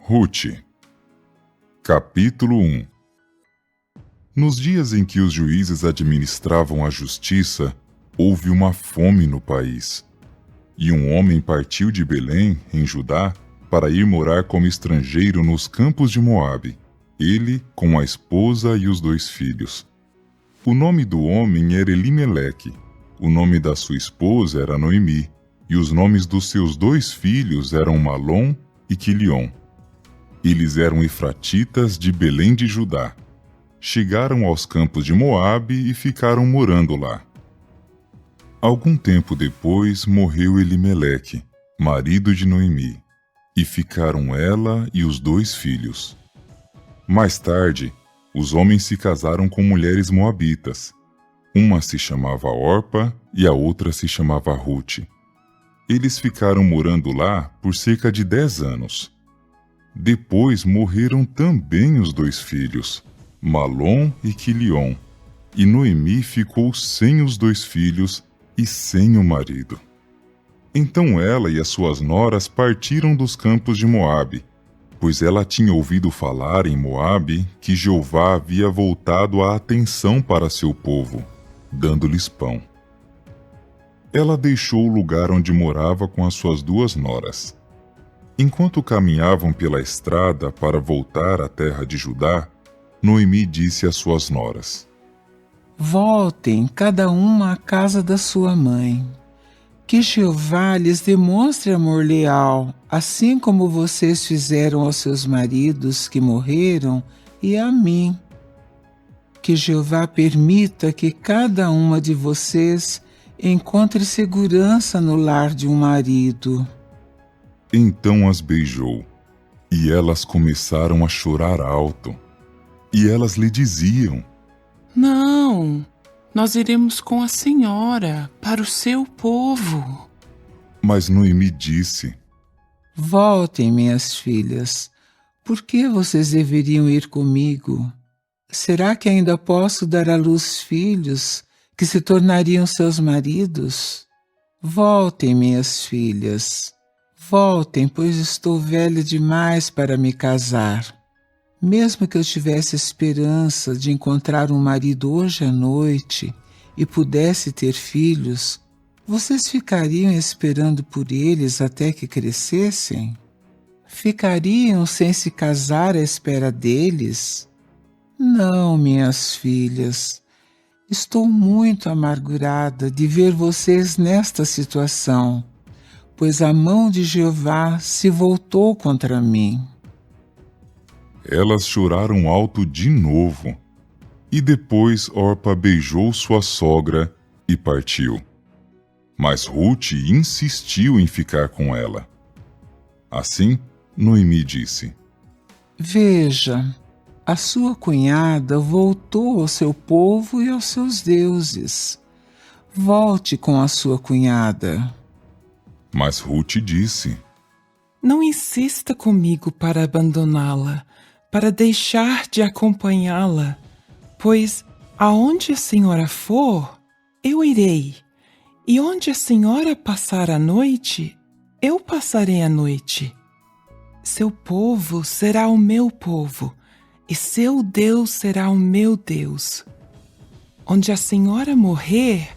Rute. Capítulo 1. Nos dias em que os juízes administravam a justiça, houve uma fome no país. E um homem partiu de Belém, em Judá, para ir morar como estrangeiro nos campos de Moabe, ele com a esposa e os 2 filhos. O nome do homem era Elimeleque, o nome da sua esposa era Noemi, e os nomes dos seus 2 filhos eram Malom e Quilion. Eles eram efratitas de Belém de Judá. Chegaram aos campos de Moabe e ficaram morando lá. Algum tempo depois morreu Elimeleque, marido de Noemi, e ficaram ela e os 2 filhos. Mais tarde, os homens se casaram com mulheres moabitas. Uma se chamava Orpa e a outra se chamava Rute. Eles ficaram morando lá por cerca de 10 anos. Depois morreram também os 2 filhos, Malom e Quilion, e Noemi ficou sem os 2 filhos e sem o marido. Então ela e as suas noras partiram dos campos de Moabe, pois ela tinha ouvido falar em Moabe que Jeová havia voltado a atenção para seu povo, dando-lhes pão. Ela deixou o lugar onde morava com as suas 2 noras. Enquanto caminhavam pela estrada para voltar à terra de Judá, Noemi disse às suas noras: Voltem cada uma à casa da sua mãe. Que Jeová lhes demonstre amor leal, assim como vocês fizeram aos seus maridos que morreram e a mim. Que Jeová permita que cada uma de vocês encontre segurança no lar de um marido. Então as beijou, e elas começaram a chorar alto. E elas lhe diziam: Não, nós iremos com a senhora para o seu povo. Mas Noemi disse: Voltem, minhas filhas. Por que vocês deveriam ir comigo? Será que ainda posso dar à luz filhos que se tornariam seus maridos? Voltem, minhas filhas. Voltem, pois estou velha demais para me casar. Mesmo que eu tivesse esperança de encontrar um marido hoje à noite e pudesse ter filhos, vocês ficariam esperando por eles até que crescessem? Ficariam sem se casar à espera deles? Não, minhas filhas. Estou muito amargurada de ver vocês nesta situação, pois a mão de Jeová se voltou contra mim. Elas choraram alto de novo. E depois Orpa beijou sua sogra e partiu. Mas Rute insistiu em ficar com ela. Assim, Noemi disse: Veja, a sua cunhada voltou ao seu povo e aos seus deuses. Volte com a sua cunhada. Mas Rute disse: Não insista comigo para abandoná-la, para deixar de acompanhá-la, pois aonde a senhora for, eu irei, e onde a senhora passar a noite, eu passarei a noite. Seu povo será o meu povo, e seu Deus será o meu Deus. Onde a senhora morrer,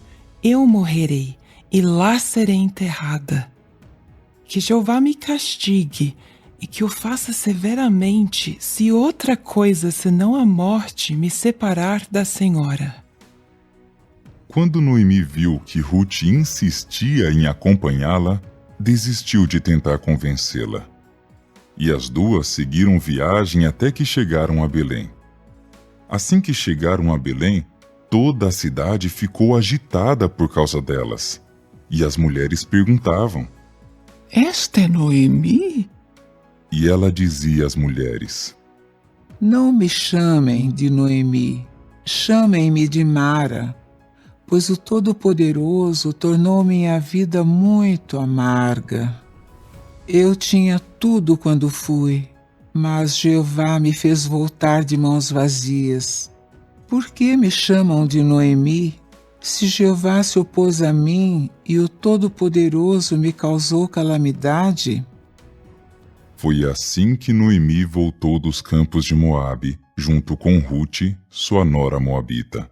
eu morrerei, e lá serei enterrada. Que Jeová me castigue, e que o faça severamente, se outra coisa senão a morte me separar da senhora. Quando Noemi viu que Rute insistia em acompanhá-la, desistiu de tentar convencê-la. E as 2 seguiram viagem até que chegaram a Belém. Assim que chegaram a Belém, toda a cidade ficou agitada por causa delas. E as mulheres perguntavam: Esta é Noemi? E ela dizia às mulheres: Não me chamem de Noemi, chamem-me de Mara, pois o Todo-Poderoso tornou minha vida muito amarga. Eu tinha tudo quando fui, mas Jeová me fez voltar de mãos vazias. Por que me chamam de Noemi, se Jeová se opôs a mim e o Todo-Poderoso me causou calamidade? Foi assim que Noemi voltou dos campos de Moabe, junto com Rute, sua nora moabita.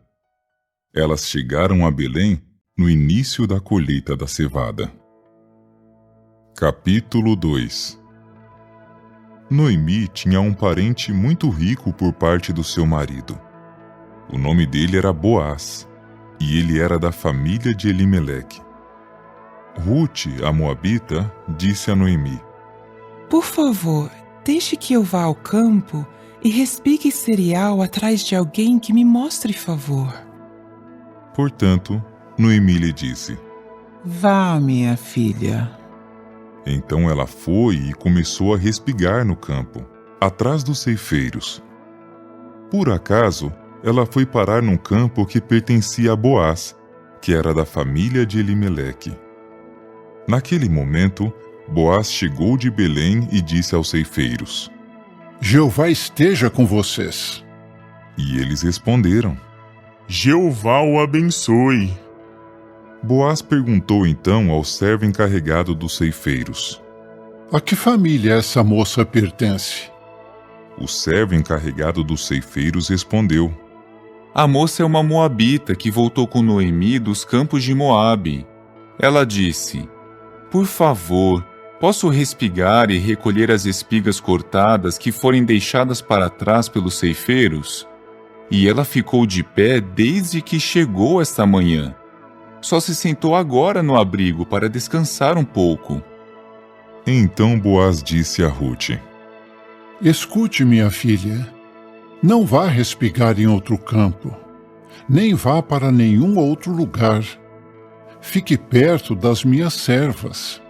Elas chegaram a Belém no início da colheita da cevada. Capítulo 2. Noemi tinha um parente muito rico por parte do seu marido. O nome dele era Boaz, e ele era da família de Elimeleque. Rute, a moabita, disse a Noemi: Por favor, deixe que eu vá ao campo e respigue cereal atrás de alguém que me mostre favor. Portanto, Noemi lhe disse: Vá, minha filha. Então ela foi e começou a respigar no campo, atrás dos ceifeiros. Por acaso, ela foi parar num campo que pertencia a Boaz, que era da família de Elimeleque. Naquele momento, Boaz chegou de Belém e disse aos ceifeiros: Jeová esteja com vocês. E eles responderam: Jeová o abençoe. Boaz perguntou então ao servo encarregado dos ceifeiros: A que família essa moça pertence? O servo encarregado dos ceifeiros respondeu: A moça é uma moabita que voltou com Noemi dos campos de Moabe. Ela disse: Por favor, posso respigar e recolher as espigas cortadas que forem deixadas para trás pelos ceifeiros? E ela ficou de pé desde que chegou esta manhã. Só se sentou agora no abrigo para descansar um pouco. Então Boaz disse a Rute: Escute, minha filha. Não vá respigar em outro campo, nem vá para nenhum outro lugar. Fique perto das minhas servas.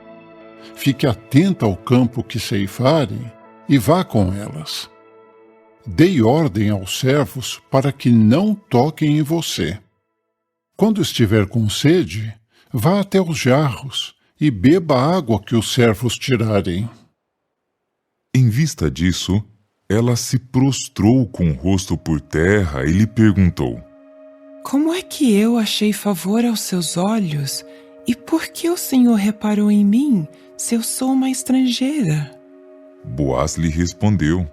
Fique atenta ao campo que ceifarem e vá com elas. Dei ordem aos servos para que não toquem em você. Quando estiver com sede, vá até os jarros e beba a água que os servos tirarem. Em vista disso, ela se prostrou com o rosto por terra e lhe perguntou: Como é que eu achei favor aos seus olhos? E por que o Senhor reparou em mim, se eu sou uma estrangeira? Boaz lhe respondeu: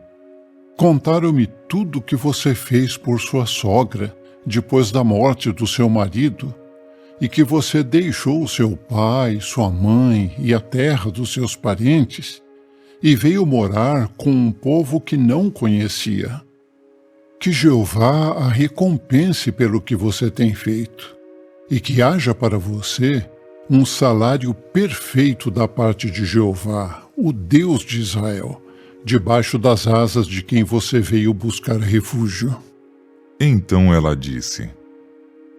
Contaram-me tudo o que você fez por sua sogra, depois da morte do seu marido, e que você deixou seu pai, sua mãe e a terra dos seus parentes, e veio morar com um povo que não conhecia. Que Jeová a recompense pelo que você tem feito, e que haja para você um salário perfeito da parte de Jeová, o Deus de Israel, debaixo das asas de quem você veio buscar refúgio. Então ela disse: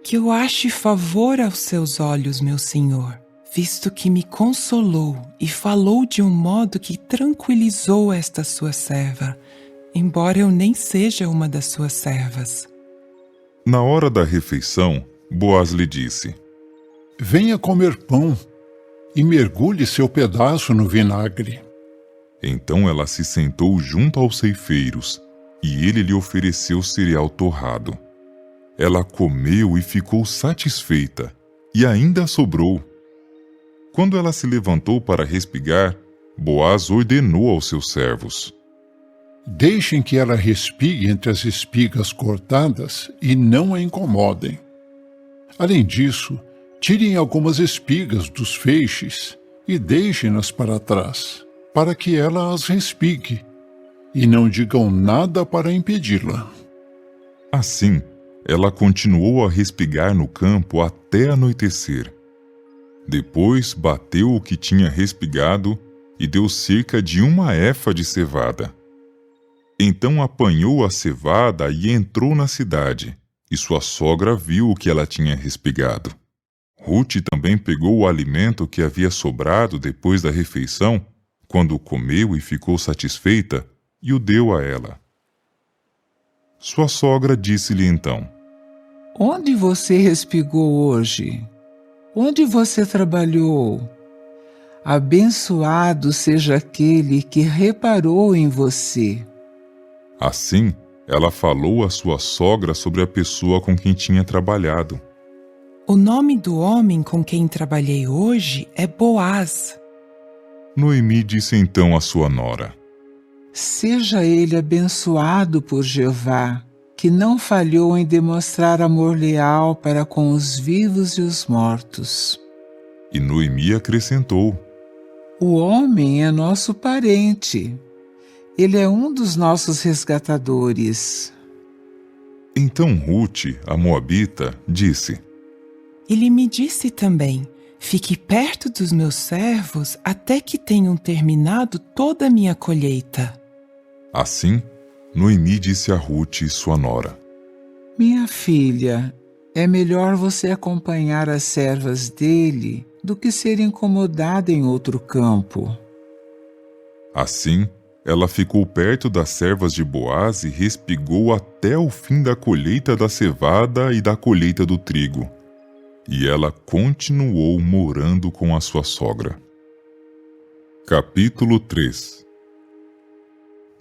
Que eu ache favor aos seus olhos, meu senhor, visto que me consolou e falou de um modo que tranquilizou esta sua serva, embora eu nem seja uma das suas servas. Na hora da refeição, Boaz lhe disse: Venha comer pão e mergulhe seu pedaço no vinagre. Então ela se sentou junto aos ceifeiros, e ele lhe ofereceu cereal torrado. Ela comeu e ficou satisfeita, e ainda sobrou. Quando ela se levantou para respigar, Boaz ordenou aos seus servos: Deixem que ela respigue entre as espigas cortadas e não a incomodem. Além disso, tirem algumas espigas dos feixes e deixem-nas para trás, para que ela as respigue, e não digam nada para impedi-la. Assim, ela continuou a respigar no campo até anoitecer. Depois bateu o que tinha respigado e deu cerca de 1 efa de cevada. Então apanhou a cevada e entrou na cidade, e sua sogra viu o que ela tinha respigado. Rute também pegou o alimento que havia sobrado depois da refeição, quando o comeu e ficou satisfeita, e o deu a ela. Sua sogra disse-lhe então: Onde você respigou hoje? Onde você trabalhou? Abençoado seja aquele que reparou em você. Assim, ela falou à sua sogra sobre a pessoa com quem tinha trabalhado. O nome do homem com quem trabalhei hoje é Boaz. Noemi disse então à sua nora: Seja ele abençoado por Jeová, que não falhou em demonstrar amor leal para com os vivos e os mortos. E Noemi acrescentou: O homem é nosso parente. Ele é um dos nossos resgatadores. Então Rute, a moabita, disse: Ele me disse também: fique perto dos meus servos até que tenham terminado toda a minha colheita. Assim, Noemi disse a Rute, sua nora: Minha filha, é melhor você acompanhar as servas dele do que ser incomodada em outro campo. Assim, ela ficou perto das servas de Boaz e respigou até o fim da colheita da cevada e da colheita do trigo. E ela continuou morando com a sua sogra. Capítulo 3.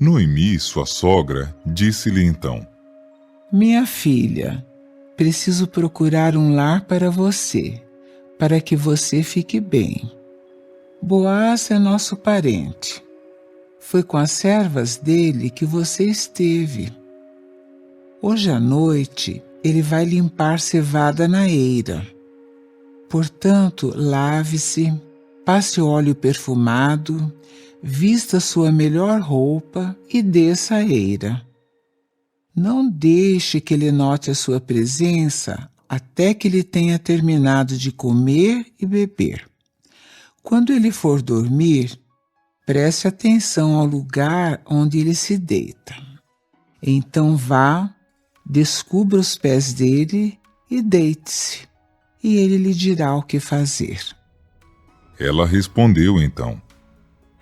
Noemi, sua sogra, disse-lhe então: Minha filha, preciso procurar um lar para você, para que você fique bem. Boaz é nosso parente. Foi com as servas dele que você esteve. Hoje à noite ele vai limpar cevada na eira. Portanto, lave-se, passe óleo perfumado, vista sua melhor roupa e desça a eira. Não deixe que ele note a sua presença até que ele tenha terminado de comer e beber. Quando ele for dormir, preste atenção ao lugar onde ele se deita. Então vá, descubra os pés dele e deite-se, e ele lhe dirá o que fazer. Ela respondeu então: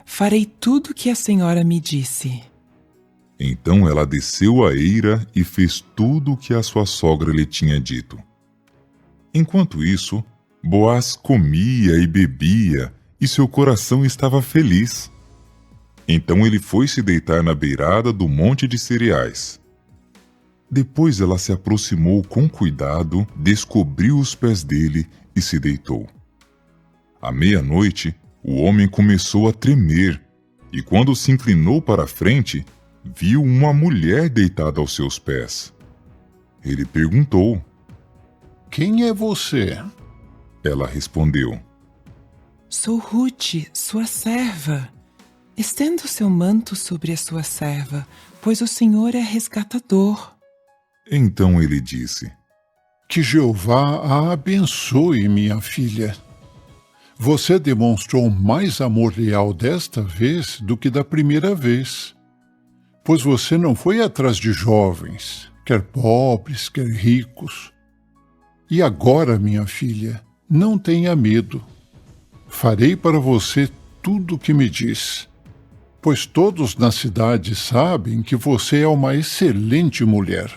Farei tudo o que a senhora me disse. Então ela desceu a eira e fez tudo o que a sua sogra lhe tinha dito. Enquanto isso, Boaz comia e bebia, e seu coração estava feliz. Então ele foi se deitar na beirada do monte de cereais. Depois ela se aproximou com cuidado, descobriu os pés dele e se deitou. À meia-noite, o homem começou a tremer, e quando se inclinou para a frente, viu uma mulher deitada aos seus pés. Ele perguntou: Quem é você? Ela respondeu: Sou Rute, sua serva. Estenda o seu manto sobre a sua serva, pois o Senhor é resgatador. Então ele disse: Que Jeová a abençoe, minha filha. Você demonstrou mais amor leal desta vez do que da primeira vez, pois você não foi atrás de jovens, quer pobres, quer ricos. E agora, minha filha, não tenha medo. Farei para você tudo o que me diz, pois todos na cidade sabem que você é uma excelente mulher.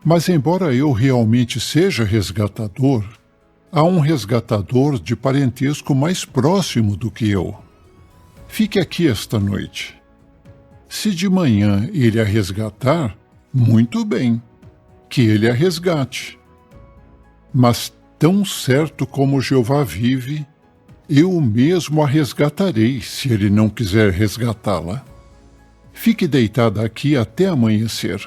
Mas embora eu realmente seja resgatador, há um resgatador de parentesco mais próximo do que eu. Fique aqui esta noite. Se de manhã ele a resgatar, muito bem, que ele a resgate. Mas tão certo como Jeová vive, eu mesmo a resgatarei se ele não quiser resgatá-la. Fique deitada aqui até amanhecer.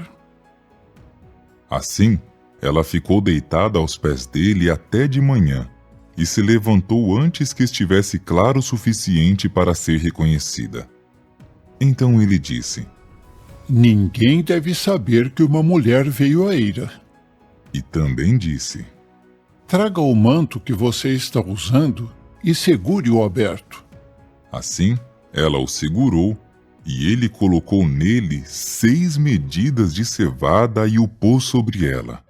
Assim, ela ficou deitada aos pés dele até de manhã, e se levantou antes que estivesse claro o suficiente para ser reconhecida. Então ele disse: Ninguém deve saber que uma mulher veio à eira. E também disse: Traga o manto que você está usando e segure-o aberto. Assim, ela o segurou, e ele colocou nele 6 medidas de cevada e o pôs sobre ela.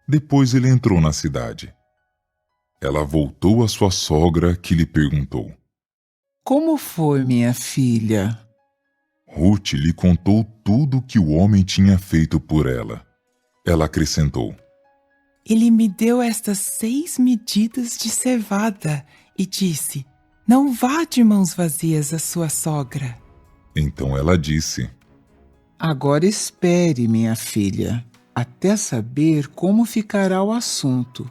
Depois ele entrou na cidade. Ela voltou à sua sogra, que lhe perguntou: Como foi, minha filha? Rute lhe contou tudo o que o homem tinha feito por ela. Ela acrescentou: Ele me deu estas 6 medidas de cevada e disse: Não vá de mãos vazias à sua sogra. Então ela disse: Agora espere, minha filha, até saber como ficará o assunto,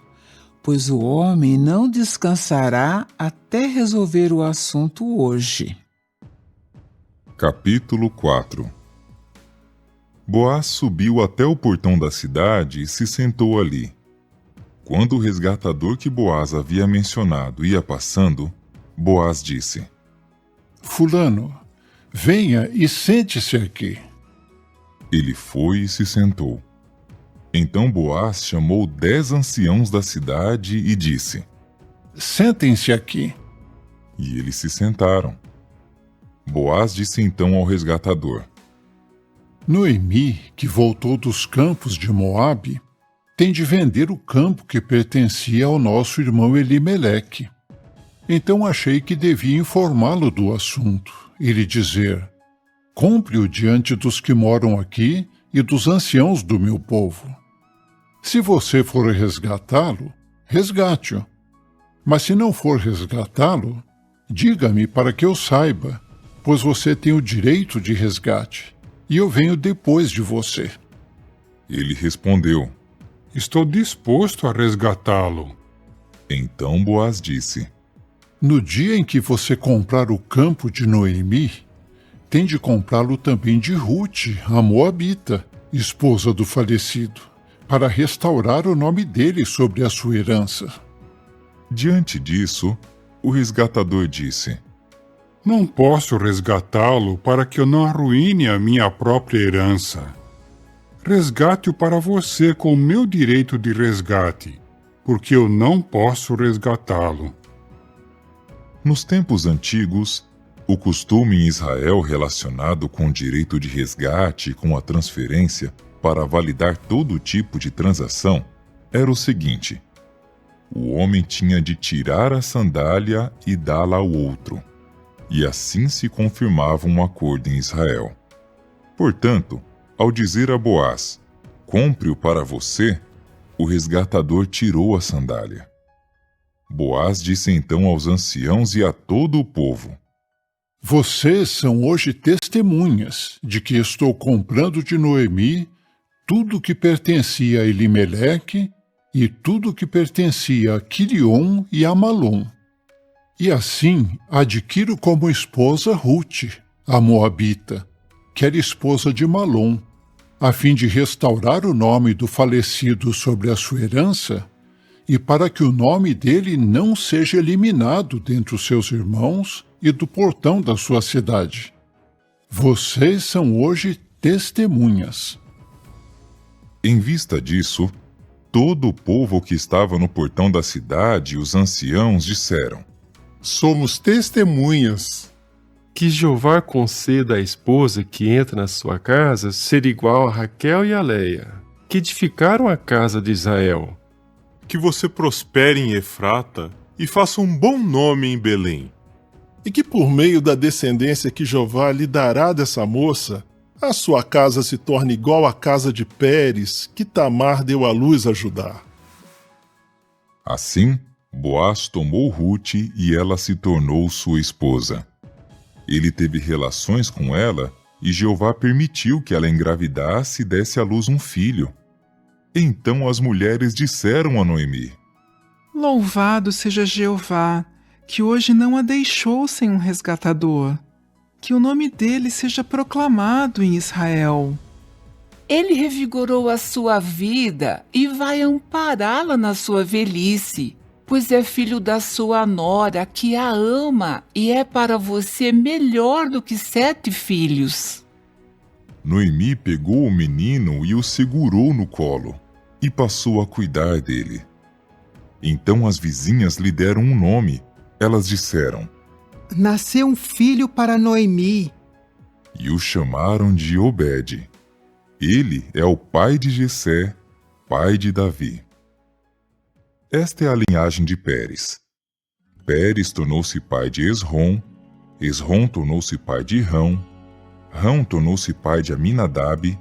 pois o homem não descansará até resolver o assunto hoje. Capítulo 4. Boaz subiu até o portão da cidade e se sentou ali. Quando o resgatador que Boaz havia mencionado ia passando, Boaz disse: Fulano, venha e sente-se aqui. Ele foi e se sentou. Então Boaz chamou 10 anciãos da cidade e disse: Sentem-se aqui. E eles se sentaram. Boaz disse então ao resgatador: Noemi, que voltou dos campos de Moabe, tem de vender o campo que pertencia ao nosso irmão Elimeleque. Então achei que devia informá-lo do assunto e lhe dizer: compre-o diante dos que moram aqui e dos anciãos do meu povo. Se você for resgatá-lo, resgate-o. Mas se não for resgatá-lo, diga-me para que eu saiba, pois você tem o direito de resgate, e eu venho depois de você. Ele respondeu: Estou disposto a resgatá-lo. Então Boaz disse: No dia em que você comprar o campo de Noemi, tem de comprá-lo também de Rute, a Moabita, esposa do falecido, para restaurar o nome dele sobre a sua herança. Diante disso, o resgatador disse: Não posso resgatá-lo para que eu não arruine a minha própria herança. Resgate-o para você com o meu direito de resgate, porque eu não posso resgatá-lo. Nos tempos antigos, o costume em Israel relacionado com o direito de resgate e com a transferência para validar todo tipo de transação era o seguinte: o homem tinha de tirar a sandália e dá-la ao outro, e assim se confirmava um acordo em Israel. Portanto, ao dizer a Boaz: compre-o para você, o resgatador tirou a sandália. Boaz disse então aos anciãos e a todo o povo: Vocês são hoje testemunhas de que estou comprando de Noemi tudo que pertencia a Elimeleque e tudo que pertencia a Quilion e a Malom. E assim adquiro como esposa Rute, a Moabita, que era esposa de Malom, a fim de restaurar o nome do falecido sobre a sua herança e para que o nome dele não seja eliminado dentre os seus irmãos e do portão da sua cidade. Vocês são hoje testemunhas. Em vista disso, todo o povo que estava no portão da cidade e os anciãos disseram: Somos testemunhas. Que Jeová conceda à esposa que entra na sua casa ser igual a Raquel e a Leia, que edificaram a casa de Israel. Que você prospere em Efrata e faça um bom nome em Belém. E que por meio da descendência que Jeová lhe dará dessa moça, a sua casa se torne igual à casa de Pérez, que Tamar deu à luz a Judá. Assim, Boaz tomou Rute e ela se tornou sua esposa. Ele teve relações com ela e Jeová permitiu que ela engravidasse e desse à luz um filho. Então as mulheres disseram a Noemi: Louvado seja Jeová, que hoje não a deixou sem um resgatador. Que o nome dele seja proclamado em Israel. Ele revigorou a sua vida e vai ampará-la na sua velhice, pois é filho da sua nora, que a ama e é para você melhor do que 7 filhos. Noemi pegou o menino e o segurou no colo e passou a cuidar dele. Então as vizinhas lhe deram um nome. Elas disseram: Nasceu um filho para Noemi. E o chamaram de Obed. Ele é o pai de Jessé, pai de Davi. Esta é a linhagem de Pérez. Pérez tornou-se pai de Esrom, Esrom tornou-se pai de Rão, Rão tornou-se pai de Aminadab,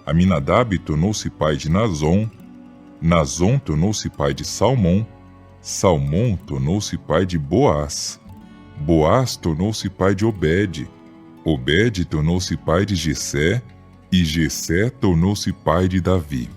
Aminadab tornou-se pai de Nazon, Nazon tornou-se pai de Salmão, Salmão tornou-se pai de Boaz, Boaz tornou-se pai de Obed, Obed tornou-se pai de Jessé, e Jessé tornou-se pai de Davi.